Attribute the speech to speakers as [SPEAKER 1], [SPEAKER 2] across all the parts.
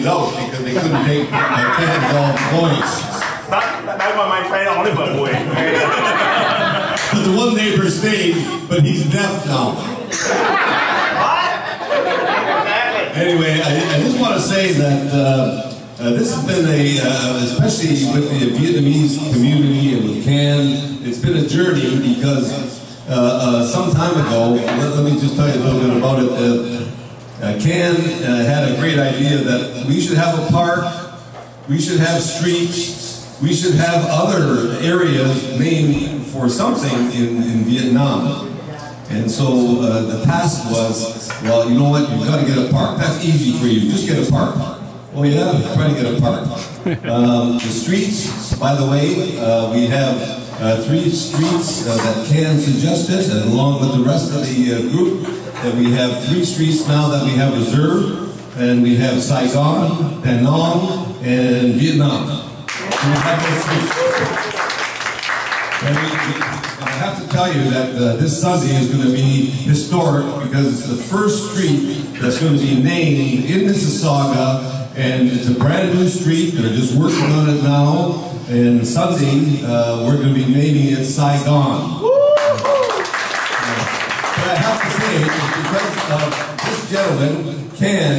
[SPEAKER 1] moved out because they couldn't take Can's all employees.
[SPEAKER 2] That's why my friend only but boy.
[SPEAKER 1] But the one neighbor stayed, but he's deaf now. Anyway, I just want to say that this has been especially with the Vietnamese community and with Can, it's been a journey because some time ago, let me just tell you a little bit about it. Can had a great idea that we should have a park, we should have streets, we should have other areas named for something in Vietnam. And so the task was, well, you know what, you've got to get a park. That's easy for you, just get a park. Oh yeah, try to get a park. The streets, by the way, we have 3 streets that Can suggested, and along with the rest of the group, that we have 3 streets now that we have reserved, and we have Saigon, Da Nang, and Vietnam. So we have those streets. And I have to tell you that this Sunday is going to be historic because it's the first street that's going to be named in Mississauga, and it's a brand new street. They're just working on it now, and Sunday we're going to be naming it Saigon. But I have to say, because this gentleman, Can,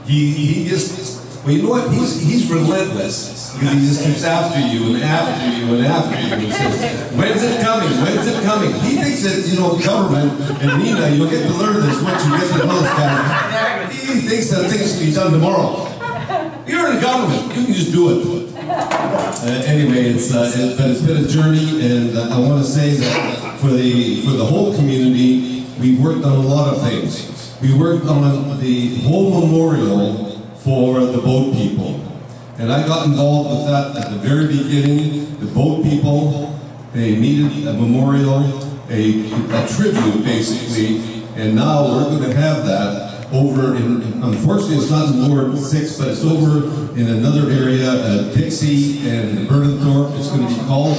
[SPEAKER 1] he just, well, you know what, he's relentless. Because he just keeps after you and after you and after you and says, when's it coming? When's it coming? He thinks that, you know, government, and Nina, you'll get to learn this once you get to know this guy. He thinks that things can be done tomorrow. You're in government, you can just do it. Anyway, it's been a journey, and I want to say that for the whole community, we've worked on a lot of things. We worked on the whole memorial for the boat people. And I got involved with that at the very beginning. The boat people, they needed a memorial, a tribute basically, and now we're going to have that over in, unfortunately it's not in Ward 6, but it's over in another area, Dixie and Bernthorpe. It's going to be called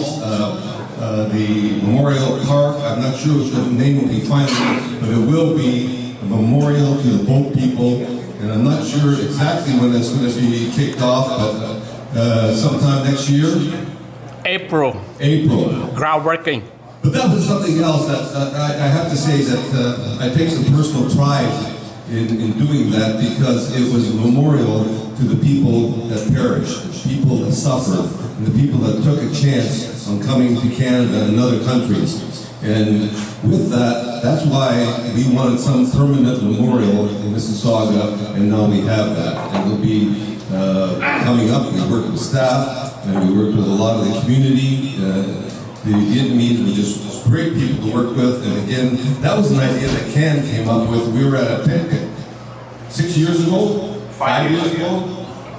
[SPEAKER 1] the Memorial Park. I'm not sure what the name will be finally, but it will be a memorial to the boat people. And I'm not sure exactly when it's going to be kicked off, but sometime next year?
[SPEAKER 3] April. Groundbreaking.
[SPEAKER 1] But that was something else that I have to say that I take some personal pride in doing that, because it was a memorial to the people that perished, the people that suffered, and the people that took a chance on coming to Canada and other countries. And with that, that's why we wanted some permanent memorial in Mississauga, and now we have that. And we'll be coming up. We work with staff, and we work with a lot of the community. The Vietnamese were just great people to work with. And again, that was an idea that Can came up with. We were at a picnic 6 years ago, 5 years ago.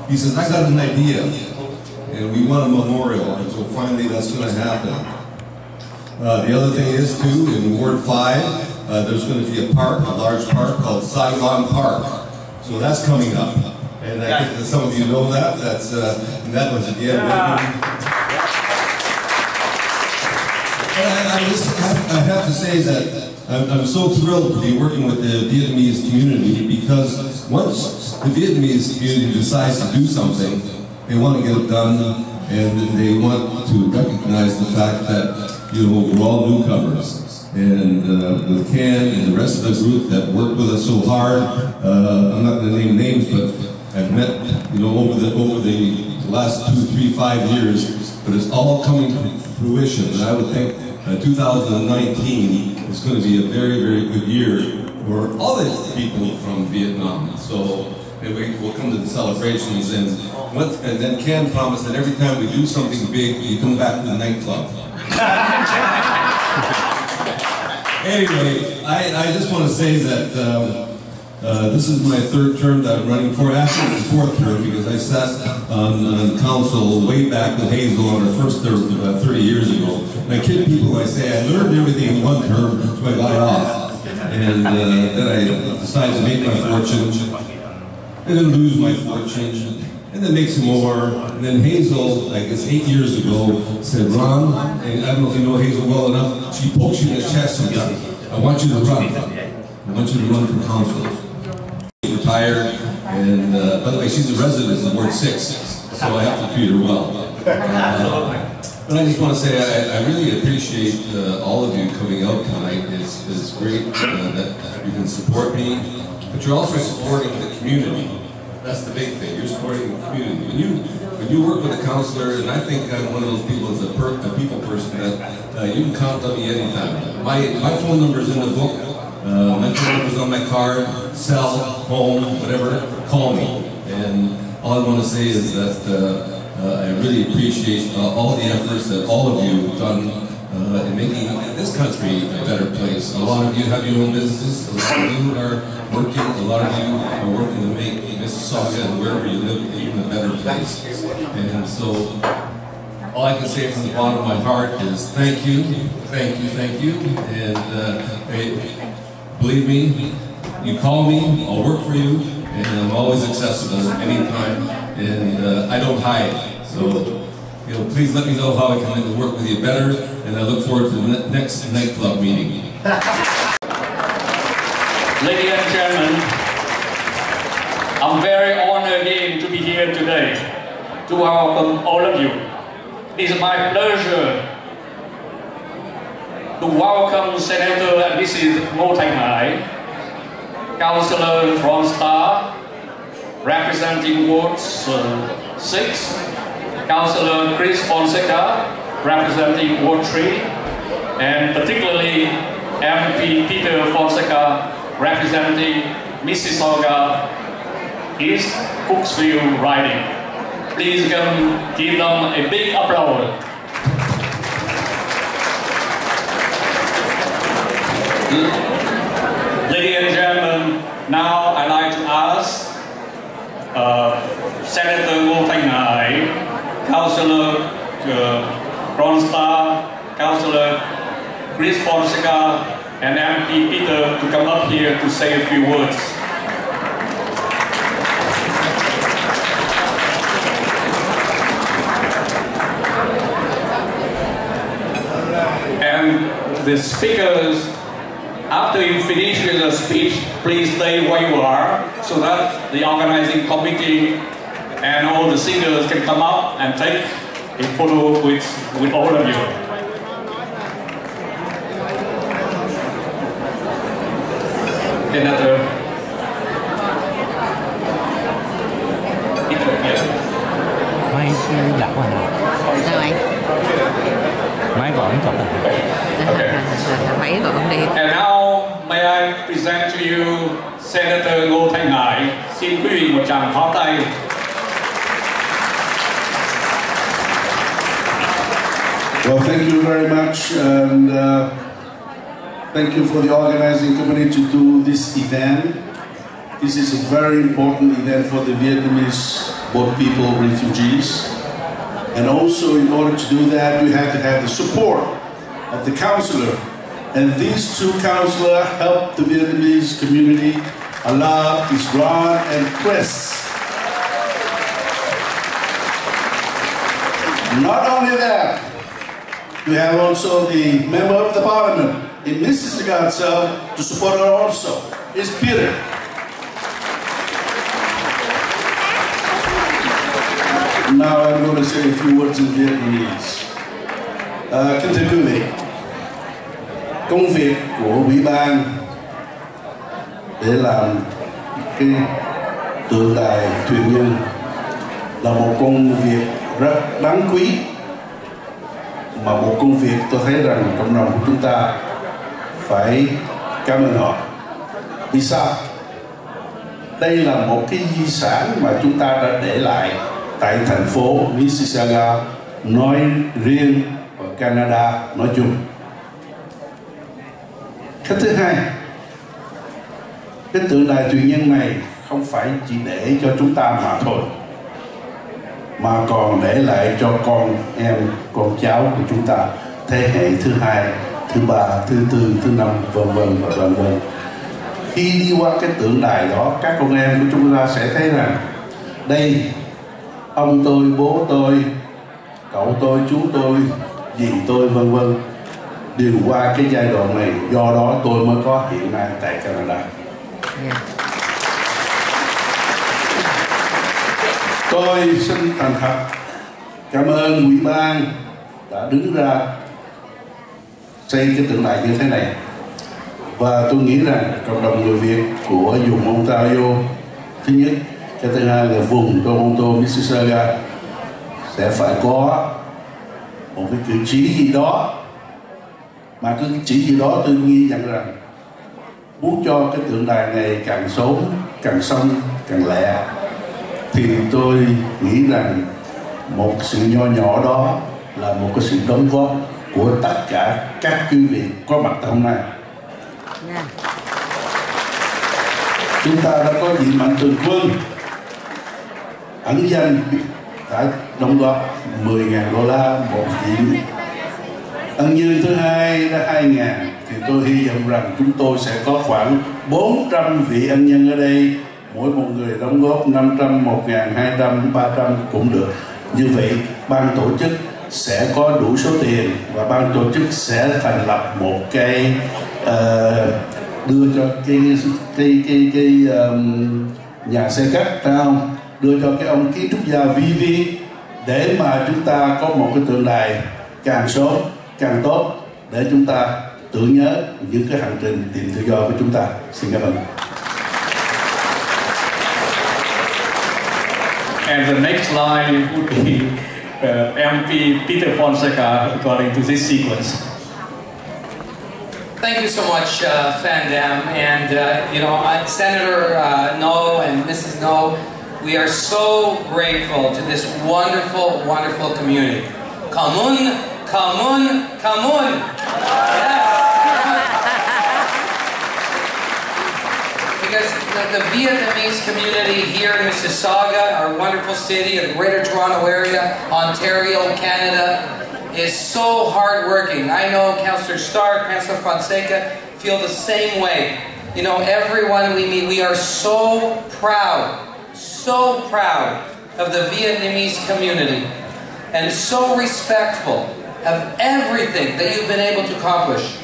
[SPEAKER 1] He says, I got an idea, and we want a memorial. And so finally, that's going to happen. The other thing is, too, in Ward 5, there's going to be a park, a large park called Saigon Park. So that's coming up. And I think that some of you know that. That's, and that was again. I have to say that I'm so thrilled to be working with the Vietnamese community, because once the Vietnamese community decides to do something, they want to get it done, and they want to recognize the fact that, you know, we're all newcomers. And with Can and the rest of the group that worked with us so hard, I'm not going to name names, but I've met, you know, over the last 2, 3, 5 years, but it's all coming to fruition. And I would think 2019 is going to be a very, very good year for all the people from Vietnam. So anyway, we'll come to the celebrations, and then Can promised that every time we do something big, you come back to the nightclub. Anyway, I just want to say that this is my 3rd term that I'm running for. Actually, it's the 4th term, because I sat on council way back with Hazel on her first term about 30 years ago. And I kid people, I say I learned everything in 1 term, so I got it off. And then I decided to make my fortune, and then lose my fortune, and then make some more. And then Hazel, I guess 8 years ago, said, Ron, and I don't know if you know Hazel well enough, she pokes you in the chest and says, I want you to run. I want you to run for council. retired, and by the way, she's a resident of Ward 6, so I have to treat her well. But I just want to say I really appreciate all of you coming out tonight. It's great that you can support me, but you're also supporting the community. That's the big thing. You're supporting the community. When you work with a councillor, and I think I'm one of those people as a people person that you can count on me anytime. My phone number is in the book. My phone number is on my card. Cell, home, whatever. Call me. And all I want to say is that I really appreciate all the efforts that all of you have done in making this country a better place. A lot of you have your own businesses. A lot of you are working. A lot of you are working to make Mississauga and wherever you live even a better place. And so all I can say from the bottom of my heart is thank you, thank you, thank you. And believe me, you call me, I'll work for you, and I'm always accessible anytime. And I don't hide. So please let me know how I can work with you better, and I look forward to the next nightclub meeting.
[SPEAKER 3] Ladies and gentlemen, I'm very honored again to be here today to welcome all of you. It is my pleasure to welcome Senator and Mrs. Ngô Thanh Hải, Councillor Ron Starr, representing Ward 6, Councillor Chris Fonseca, representing Ward 3, and particularly MP Peter Fonseca, representing Mississauga East Cooksville riding. Please give them a big applause. Ladies and gentlemen, now I'd like to ask Senator Ngô Thanh Hải, Councillor Ron Starr, Councillor Chris Fonseca, and MP Peter to come up here to say a few words. And the speakers, after you finish with the speech, please stay where you are so that the organizing committee and all the singers can come up and take a photo with all of you. Another.
[SPEAKER 4] Máy lạ quá hả? Sao anh? Máy gọi anh chụp máy gọi không đi.
[SPEAKER 3] And now may I present to you Senator Ngô Thanh Hải. Xin quý vị một tràng pháo tay.
[SPEAKER 5] Well, thank you very much, and thank you for the organizing committee to do this event. This is a very important event for the Vietnamese boat people, refugees. And also, in order to do that, we have to have the support of the councillor. And these two councillors help the Vietnamese community a lot. Is Ron and Chris. Not only that, we have also the member of the parliament in Mississauga itself to support her also. It's Peter. Now I'm going to say a few words in Vietnamese. Kính thưa quý vị, công việc của ủy ban để làm cái tượng đài thuyền nhân là một công việc rất đáng quý, mà một công việc tôi thấy rằng cộng đồng của chúng ta phải cảm ơn họ. Vì sao? Đây là một cái di sản mà chúng ta đã để lại tại thành phố Mississauga nói riêng và Canada nói chung. Cái thứ hai, cái tượng đài thuyền nhân này không phải chỉ để cho chúng ta mà thôi, mà còn để lại cho con em, con cháu của chúng ta, thế hệ thứ hai, thứ ba, thứ tư, thứ năm, vân vân và vân vân. Khi đi qua cái tượng đài đó, các con em của chúng ta sẽ thấy rằng đây, ông tôi, bố tôi, cậu tôi, chú tôi, dì tôi, vân vân, đều qua cái giai đoạn này. Do đó tôi mới có hiện nay tại Canada. Tôi xin thành thật cảm ơn ủy ban đã đứng ra xây cái tượng đài như thế này. Và tôi nghĩ rằng cộng đồng người Việt của vùng Ontario, thứ nhất, cái thứ hai là vùng Toronto, Mississauga sẽ phải có một cái cử chỉ gì đó, mà cái chỉ gì đó tôi nghĩ rằng muốn cho cái tượng đài này càng sớm, càng xong, càng lẹ, thì tôi nghĩ rằng một sự nho nhỏ đó là một cái sự đóng góp của tất cả các quý vị có mặt tại hôm nay. Chúng ta đã có vị mạnh thường quân ẩn danh đã đóng góp 10.000 đô la một vị. Ân nhân thứ hai đã 2.000, thì tôi hy vọng rằng chúng tôi sẽ có khoảng 400 vị ân nhân ở đây, mỗi một người đóng góp 500, 1.000, 200, 300 cũng được. Như vậy ban tổ chức sẽ có đủ số tiền và ban tổ chức sẽ thành lập một cái đưa cho cái nhà xe cắt, phải không? Đưa cho cái ông kiến trúc gia VV để mà chúng ta có một cái tượng đài càng sớm càng tốt, để chúng ta tưởng nhớ những cái hành trình tìm tự do của chúng ta. Xin cảm ơn.
[SPEAKER 3] And the next line would be MP Peter Fonseca, according to this sequence.
[SPEAKER 6] Thank you so much, Van Dam, and you know, Senator No and Mrs. No, we are so grateful to this wonderful, wonderful community. Come on, come on, come on! Yes. Because the Vietnamese community here in Mississauga, our wonderful city, the Greater Toronto Area, Ontario, Canada, is so hardworking. I know Councillor Starr, Councillor Fonseca feel the same way. You know, everyone we meet, we are so proud of the Vietnamese community and so respectful of everything that you've been able to accomplish.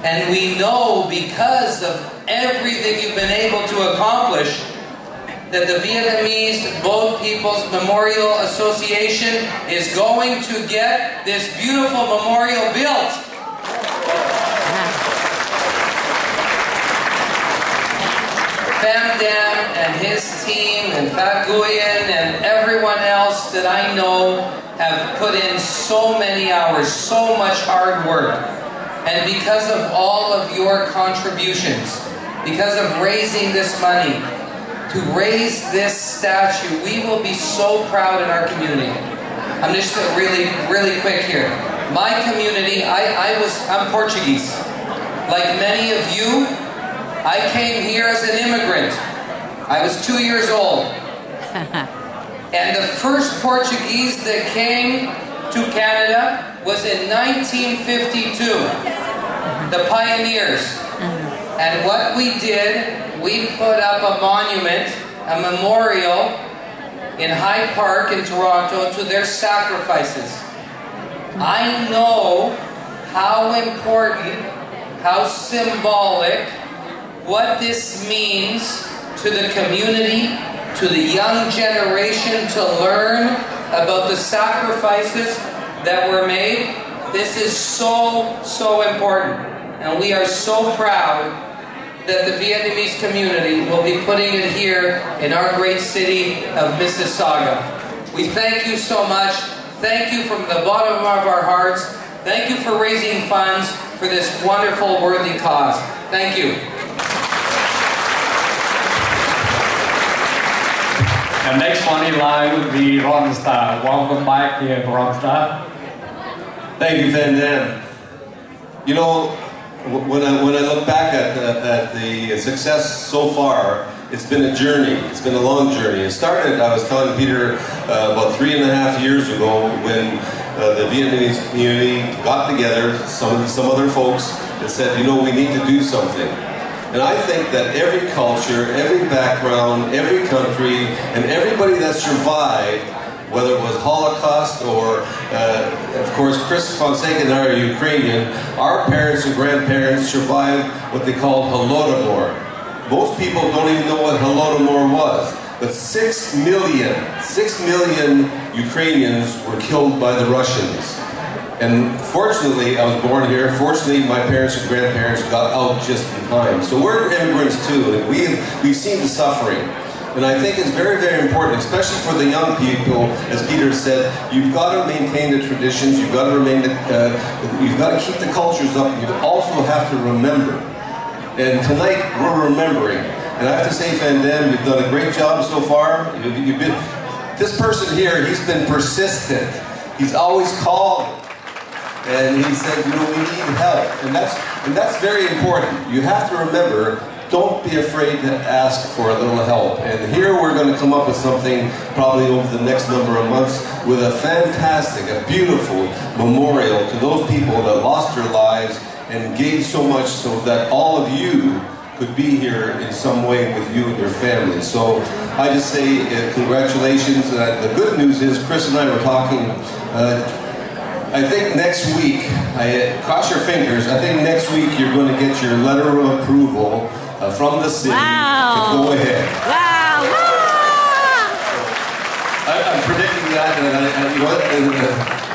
[SPEAKER 6] And we know because of everything you've been able to accomplish that the Vietnamese Boat People's Memorial Association is going to get this beautiful memorial built. Pham Dam and his team and Phat Nguyen and everyone else that I know have put in so many hours, so much hard work. And because of all of your contributions, because of raising this money, to raise this statue, we will be so proud in our community. I'm just really quick here. My community, I'm Portuguese. Like many of you, I came here as an immigrant. I was 2 years old. And the first Portuguese that came to Canada was in 1952. The pioneers. And what we did, we put up a monument, a memorial in Hyde Park in Toronto to their sacrifices. I know how important, how symbolic, what this means to the community, to the young generation to learn about the sacrifices that were made. This is so important. And we are so proud that the Vietnamese community will be putting it here in our great city of Mississauga. We thank you so much. Thank you from the bottom of our hearts. Thank you for raising funds for this wonderful, worthy cause. Thank you.
[SPEAKER 3] And next one in line would be Ron Starr. Welcome back here, Ron Starr.
[SPEAKER 1] Thank you, Van Dam. You know, when I look back at the success so far, it's been a journey. It's been a long journey. It started, I was telling Peter, about 3.5 years ago when the Vietnamese community got together, some other folks, and said, you know, we need to do something. And I think that every culture, every background, every country, and everybody that survived, whether it was Holocaust or, of course, Chris Fonseca and I are Ukrainian, our parents and grandparents survived what they called Holodomor. Most people don't even know what Holodomor was. but 6 million Ukrainians were killed by the Russians. And fortunately, I was born here. Fortunately, my parents and grandparents got out just in time. So we're immigrants too, and we've seen the suffering. And I think it's very, very important, especially for the young people, as Peter said, you've got to maintain the traditions, you've got to you've got to keep the cultures up, you also have to remember. And tonight, we're remembering. And I have to say, Van Dam, you've done a great job so far. This person here, he's been persistent. He's always called. And he said, you know, we need help. And that's very important. You have to remember, don't be afraid to ask for a little help. And here we're going to come up with something probably over the next number of months with a fantastic, a beautiful memorial to those people that lost their lives and gave so much so that all of you could be here in some way with you and your family. So I just say congratulations. The good news is Chris and I were talking, I think next week, cross your fingers, I think next week you're going to get your letter of approval from the city to go ahead.
[SPEAKER 4] Wow!
[SPEAKER 1] I'm predicting that, and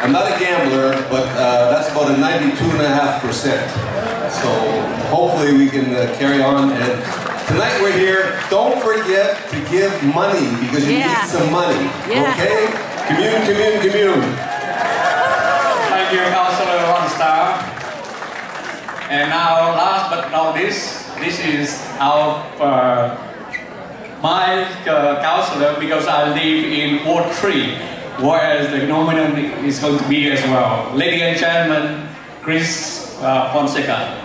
[SPEAKER 1] I'm not a gambler, but that's about a 92.5%. So hopefully we can carry on. And tonight we're here. Don't forget to give money because you need some money. Okay? Commune.
[SPEAKER 3] Thank you, Councillor Ron Starr. And now, last but not least, this is my councillor, because I live in Ward 3, whereas the nominee is going to be as well. Ladies and gentlemen, Chris Fonseca.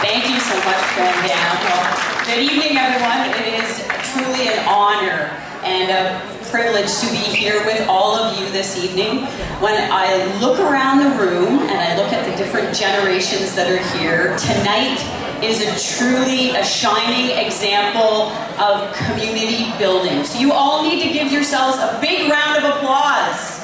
[SPEAKER 7] Thank you so much, Van Dam. Well, good evening, everyone. It is truly an honor and a privilege to be here with all of you this evening. When I look around the room and I look at the different generations that are here, tonight is truly a shining example of community building. So you all need to give yourselves a big round of applause.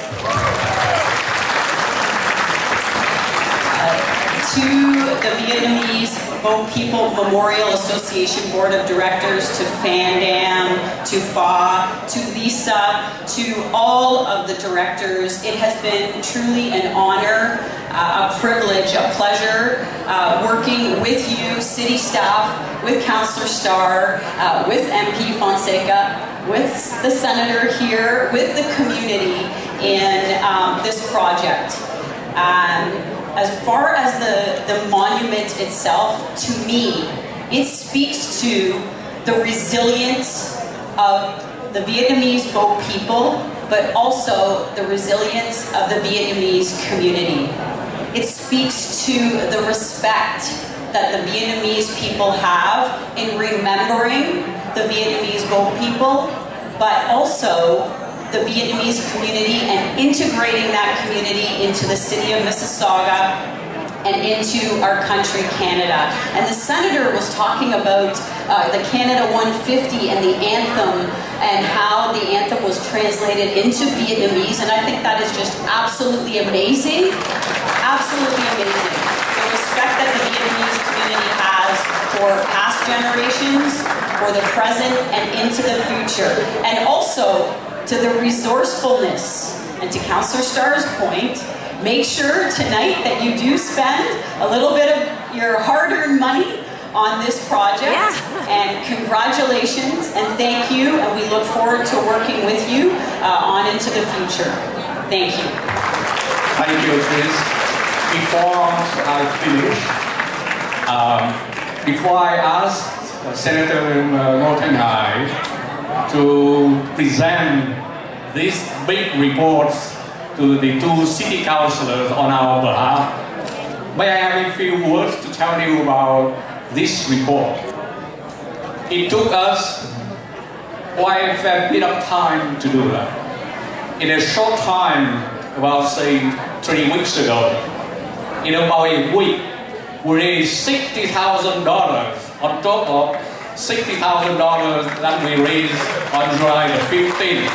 [SPEAKER 7] To the Vietnamese Boat People Memorial Association Board of Directors, to Van Dam, to Pha, to Lisa, to all of the directors, it has been truly an honor, a privilege, a pleasure working with you, city staff, with Councillor Starr, with MP Fonseca, with the Senator here, with the community in this project. As far as the monument itself, to me, it speaks to the resilience of the Vietnamese Boat people, but also the resilience of the Vietnamese community. It speaks to the respect that the Vietnamese people have in remembering the Vietnamese Boat people, but also the Vietnamese community and integrating that community into the city of Mississauga and into our country, Canada. And the Senator was talking about the Canada 150 and the anthem and how the anthem was translated into Vietnamese, and I think that is just absolutely amazing. Absolutely amazing. The respect that the Vietnamese community has for past generations, for the present, and into the future. And also, to the resourcefulness, and to Councillor Starr's point, make sure tonight that you do spend a little bit of your hard-earned money on this project. And congratulations and thank you, and we look forward to working with you on into the future. Thank you.
[SPEAKER 3] Thank you, Chris. Before I finish, before I ask Senator Norton and I to present these big reports to the two city councillors on our behalf, may I have a few words to tell you about this report. It took us quite a fair bit of time to do that. In a short time, about say 3 weeks ago, in about a week, we raised $60,000 on top of $60,000 that we raised on July the 15th.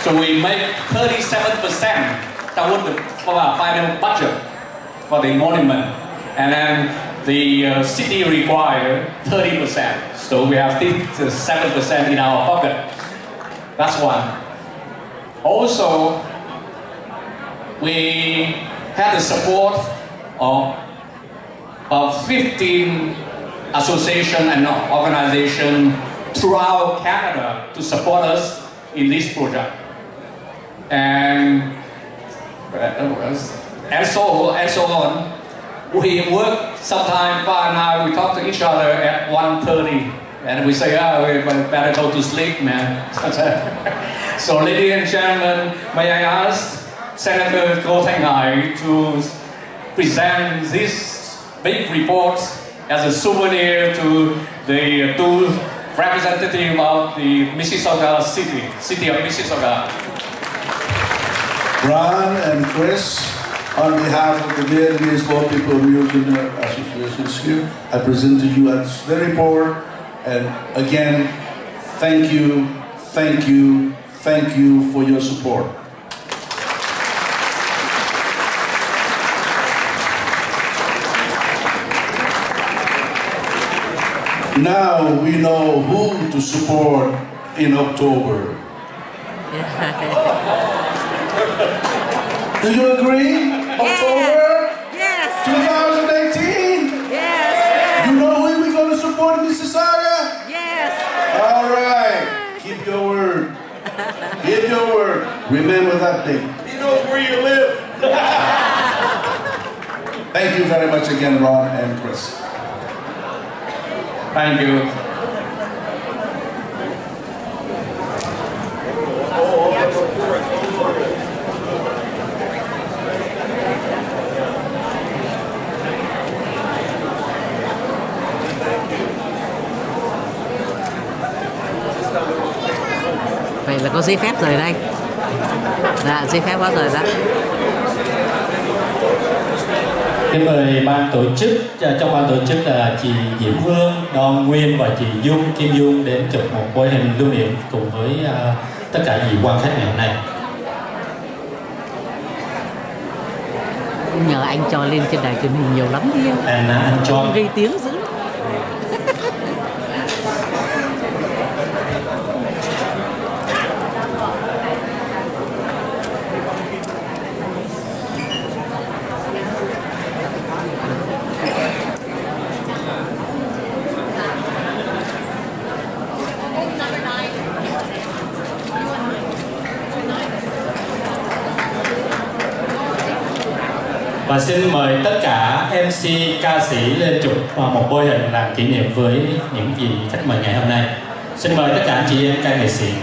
[SPEAKER 3] So we made 37% toward the final budget for the monument. And then the city requires 30%, so we have 7% in our pocket. That's one. Also, we had the support of about 15 associations and organizations throughout Canada to support us in this project. And so on. We work sometimes, Pa and I, we talk to each other at 1:30 and we say, we better go to sleep, man. So ladies and gentlemen, may I ask Senator Ko Thanh Hai to present this big report as a souvenir to the two representatives of the Mississauga city of Mississauga.
[SPEAKER 5] Ron and Chris, on behalf of the Vietnamese People Music Associations here, I present to you as the report. And again, thank you for your support. Now we know who to support in October. Do you agree? October?
[SPEAKER 4] Yes.
[SPEAKER 5] 2018?
[SPEAKER 4] Yes.
[SPEAKER 5] You know who we're going to support in Mississauga?
[SPEAKER 4] Yes.
[SPEAKER 5] All right. Keep your word. Keep your word. Remember that day.
[SPEAKER 2] He knows where you live.
[SPEAKER 5] Thank you very much again, Ron and Chris.
[SPEAKER 3] Thank you.
[SPEAKER 4] Vậy là có giấy phép rồi đây. Dạ, giấy phép có rồi đó.
[SPEAKER 8] Kính mời ban tổ chức, trong ban tổ chức là chị Diễm Hương, Đoan Nguyên và chị Dung, Kim Dung đến chụp một bức hình lưu niệm cùng với tất cả vị quan khách ngày hôm nay.
[SPEAKER 4] Nhờ anh cho lên trên đài truyền hình nhiều lắm đi.
[SPEAKER 8] Anh cho
[SPEAKER 4] gây tiếng dữ.
[SPEAKER 8] Và xin mời tất cả MC, ca sĩ lên chụp một bôi hình làm kỷ niệm với những vị khách mời ngày hôm nay. Xin mời tất cả anh chị em ca nghệ sĩ.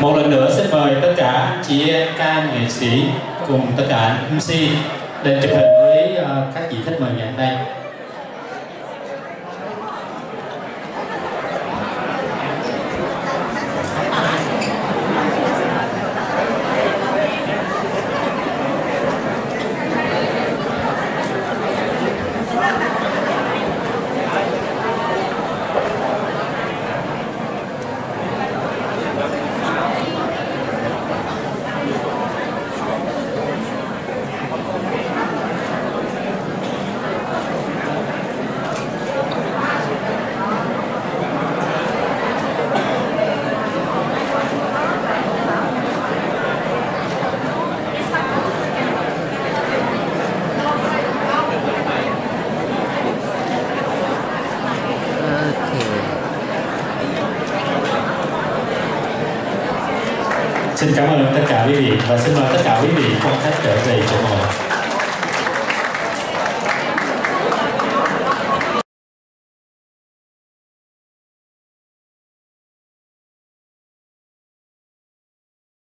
[SPEAKER 8] Một lần nữa xin mời tất cả anh chị em ca nghệ sĩ cùng tất cả anh MC lên chụp hình với các vị khách mời ngày hôm nay. Xin cảm ơn tất cả quý vị và xin mời tất cả quý vị quan khách trở về chỗ ngồi.